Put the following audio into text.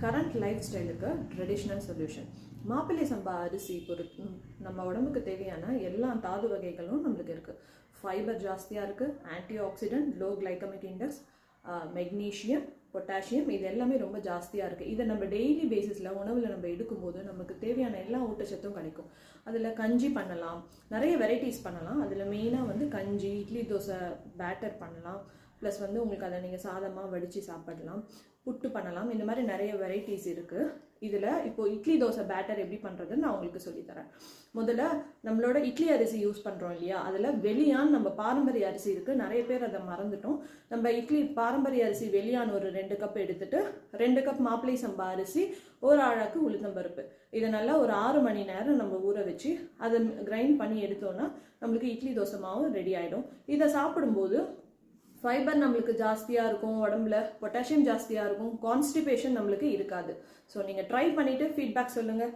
Current life ஸ்டைலுக்கு traditional solution. மாப்பிள்ளை சம்பா அரிசி பொறுத்து நம்ம உடம்புக்கு தேவையான எல்லா தாது வகைகளும் நம்மளுக்கு இருக்குது. ஃபைபர் ஜாஸ்தியாக இருக்குது, anti oxidant, low glycemic index, magnesium, potassium, இது எல்லாமே ரொம்ப ஜாஸ்தியாக இருக்குது. இதை நம்ம டெய்லி பேசிஸில் உணவில் நம்ம எடுக்கும்போது நமக்கு தேவையான எல்லா ஊட்டச்சத்தும் கிடைக்கும். அதில் கஞ்சி பண்ணலாம், நிறைய வெரைட்டிஸ் பண்ணலாம். அதில் மெயினாக வந்து கஞ்சி, இட்லி தோசை பேட்டர் பண்ணலாம். ப்ளஸ் வந்து உங்களுக்கு அதை நீங்கள் சாதமாக வடித்து சாப்பிடலாம், புட்டு பண்ணலாம். இந்த மாதிரி நிறைய வெரைட்டிஸ் இருக்குது. இதில் இப்போது இட்லி தோசை பேட்டர் எப்படி பண்ணுறதுன்னு நான் உங்களுக்கு சொல்லித்தரேன். முதல்ல நம்மளோட இட்லி அரிசி யூஸ் பண்ணுறோம் இல்லையா, அதில் வெளியான் நம்ம பாரம்பரிய அரிசி இருக்குது. நிறைய பேர் அதை மறந்துட்டோம். நம்ம இட்லி பாரம்பரிய அரிசி வெளியான் ஒரு 2 கப் எடுத்துட்டு 2 கப் மாப்பிள்ளை சம்பா அரிசி, ஒரு ஆழாக்கு உளுத்தம்பருப்பு, இதை நல்லா ஒரு 6 மணி நேரம் நம்ம ஊற வச்சு அதை கிரைண்ட் பண்ணி எடுத்தோன்னா நம்மளுக்கு இட்லி தோசை மாவு ரெடி ஆகிடும். இதை சாப்பிடும்போது ஃபைபர் நம்மளுக்கு ஜாஸ்தியாக இருக்கும், உடம்புல பொட்டாசியம் ஜாஸ்தியாக இருக்கும், கான்ஸ்டிபேஷன் நம்மளுக்கு இருக்காது. ஸோ நீங்கள் ட்ரை பண்ணிவிட்டு ஃபீட்பேக் சொல்லுங்கள்.